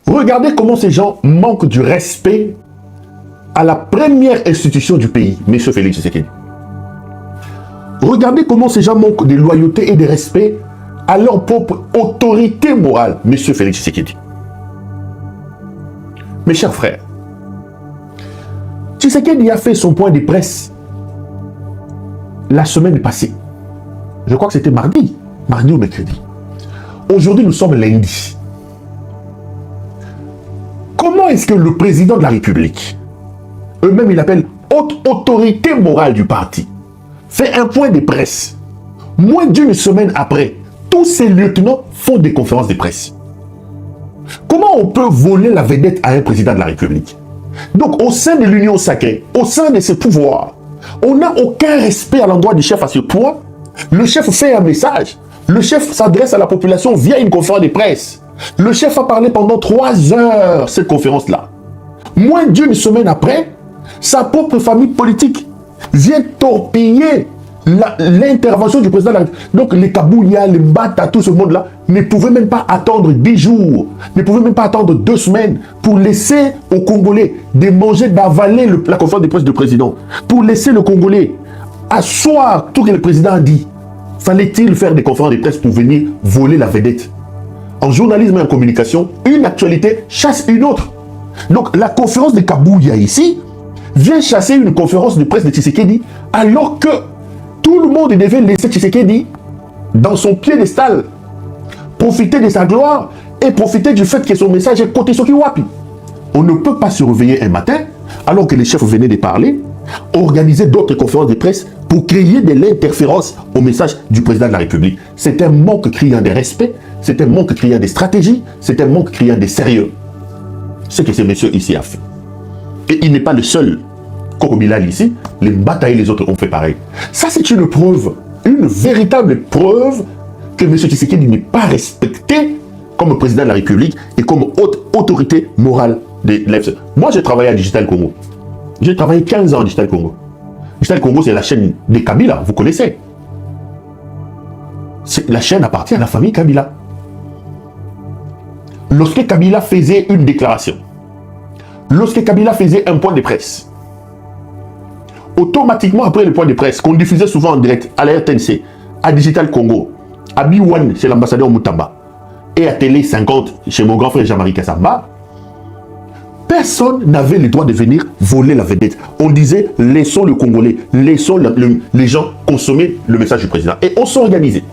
Regardez comment ces gens manquent du respect à la première institution du pays, M. Félix Tshisekedi. Regardez comment ces gens manquent de loyauté et de respect à leur propre autorité morale, M. Félix Tshisekedi. Mes chers frères, Tshisekedi a fait son point de presse la semaine passée. Je crois que c'était mardi ou mercredi. Aujourd'hui, nous sommes lundi. Comment est-ce que le président de la République, eux-mêmes il appelle haute autorité morale du parti, fait un point de presse? Moins d'une semaine après, tous ces lieutenants font des conférences de presse. Comment on peut voler la vedette à un président de la République? Donc, au sein de l'union sacrée, au sein de ses pouvoirs, on n'a aucun respect à l'endroit du chef à ce point. Le chef fait un message. Le chef s'adresse à la population via une conférence de presse. Le chef a parlé pendant 3 heures, cette conférence-là. Moins d'une semaine après, sa propre famille politique vient torpiller l'intervention du président de la République. Donc les Kabouya, les Mbata, tout ce monde-là ne pouvaient même pas attendre 10 jours, ne pouvaient même pas attendre 2 semaines pour laisser aux Congolais de manger, d'avaler la conférence de presse du président, pour laisser le Congolais asseoir tout ce que le président a dit. Fallait-il faire des conférences de presse pour venir voler la vedette? En journalisme et en communication, une actualité chasse une autre. Donc la conférence de Kabouya ici vient chasser une conférence de presse de Tshisekedi alors que tout le monde devait laisser Tshisekedi dans son piédestal, profiter de sa gloire et profiter du fait que son message est côté Sokiwapi. On ne peut pas se réveiller un matin alors que les chefs venaient de parler, organiser d'autres conférences de presse pour créer de l'interférence au message du président de la République. C'est un manque criant de respect, c'est un manque criant de stratégie, c'est un manque criant de sérieux. Ce que ce monsieur ici a fait. Et il n'est pas le seul. Comme il a ici, les Mbata et les autres ont fait pareil. Ça, c'est une preuve, une véritable preuve que M. Tshisekedi n'est pas respecté comme président de la République et comme haute autorité morale de l'EFC. Moi, j'ai travaillé à Digital Congo. J'ai travaillé 15 ans à Digital Congo. Digital Congo, c'est la chaîne de Kabila, vous connaissez. La chaîne appartient à la famille Kabila. Lorsque Kabila faisait une déclaration, lorsque Kabila faisait un point de presse, automatiquement après le point de presse, qu'on diffusait souvent en direct à la RTNC, à Digital Congo, à Biwan chez l'ambassadeur Moutamba, et à Télé 50 chez mon grand frère Jean-Marie Kassamba, personne n'avait le droit de venir voler la vedette. On disait, laissons le Congolais, laissons les gens consommer le message du président. Et on s'organisait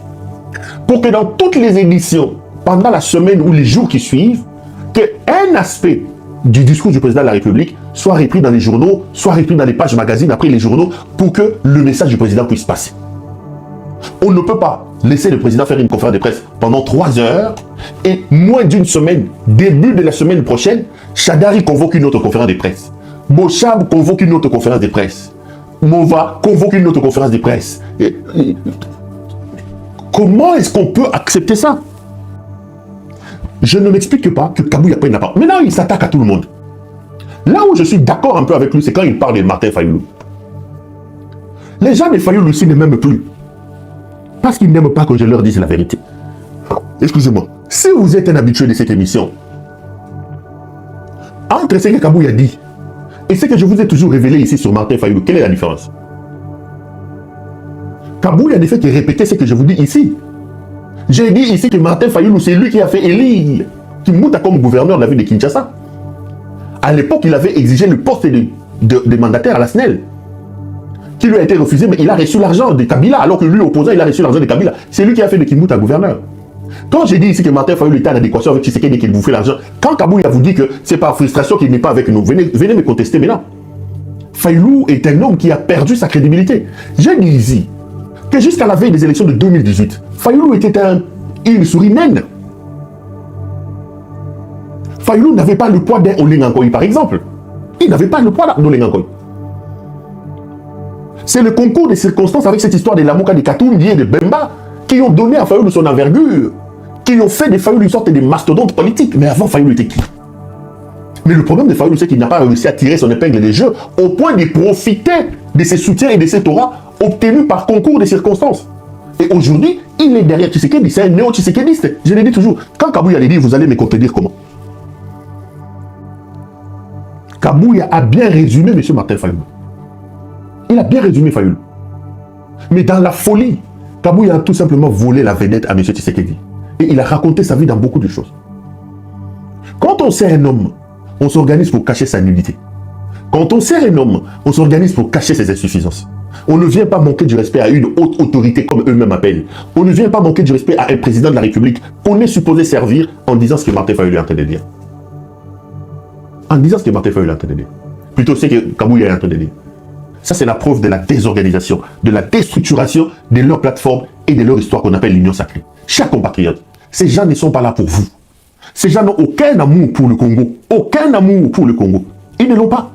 pour que dans toutes les éditions, pendant la semaine ou les jours qui suivent, qu'un aspect du discours du président de la République soit repris dans les journaux, soit repris dans les pages magazines après les journaux pour que le message du président puisse passer. On ne peut pas laisser le président faire une conférence de presse pendant 3 heures et moins d'une semaine, début de la semaine prochaine, Chadari convoque une autre conférence de presse. Bochab convoque une autre conférence de presse. Mova convoque une autre conférence de presse. Comment est-ce qu'on peut accepter ça? Je ne m'explique pas que Kabouya prenne la parole. Maintenant, il s'attaque à tout le monde. Là où je suis d'accord un peu avec lui, c'est quand il parle de Martin Fayoulou. Les gens de Fayoulou aussi ne m'aiment plus. Parce qu'ils n'aiment pas que je leur dise la vérité. Excusez-moi. Si vous êtes un habitué de cette émission, entre ce que Kabouya dit et ce que je vous ai toujours révélé ici sur Martin Fayoulou, quelle est la différence? Kabouya ne fait que répéter ce que je vous dis ici. J'ai dit ici que Martin Fayoulou, c'est lui qui a fait élire Kimouta comme gouverneur de la ville de Kinshasa. À l'époque, il avait exigé le poste de mandataire à la SNEL, qui lui a été refusé, mais il a reçu l'argent de Kabila, alors que lui, opposant, il a reçu l'argent de Kabila. C'est lui qui a fait de Kimouta gouverneur. Quand j'ai dit ici que Martin Fayoulou était en adéquation avec Tshisekedi et qu'il vous fait l'argent, quand Kabouya vous dit que c'est par frustration qu'il n'est pas avec nous, venez me contester maintenant. Fayoulou est un homme qui a perdu sa crédibilité. J'ai dit ici que jusqu'à la veille des élections de 2018, Fayoulou était une souris naine. Fayoulou n'avait pas le poids d'un Olengankoy, par exemple. Il n'avait pas le poids d'un Olengankoy. C'est le concours des circonstances avec cette histoire de Lamouka, de Katumbi et de Bemba qui ont donné à Fayoulou son envergure, qui ont fait de Fayoulou une sorte de mastodonte politique. Mais avant, Fayoulou était qui? Mais le problème de Fayoulou, c'est qu'il n'a pas réussi à tirer son épingle des jeux au point de profiter de ses soutiens et de ses torats obtenus par concours des circonstances. Et aujourd'hui, il est derrière Tshisekedi, c'est un néo-tshisekediste. Je l'ai dit toujours. Quand Kabouya l'a dit, vous allez me contredire comment? Kabouya a bien résumé M. Martin Fayulu. Il a bien résumé Fayulu. Mais dans la folie, Kabouya a tout simplement volé la vedette à M. Tshisekedi. Et il a raconté sa vie dans beaucoup de choses. Quand on sert un homme, on s'organise pour cacher sa nullité. Quand on sert un homme, on s'organise pour cacher ses insuffisances. On ne vient pas manquer du respect à une haute autorité comme eux-mêmes appellent. On ne vient pas manquer du respect à un président de la République qu'on est supposé servir en disant ce que Martin Fayulu est en train de dire. En disant ce que Martin Fayulu est en train de dire. Plutôt ce que Kabouya est en train de dire. Ça, c'est la preuve de la désorganisation, de la déstructuration de leur plateforme et de leur histoire qu'on appelle l'Union sacrée. Chers compatriotes, ces gens ne sont pas là pour vous. Ces gens n'ont aucun amour pour le Congo. Aucun amour pour le Congo. Ils ne l'ont pas.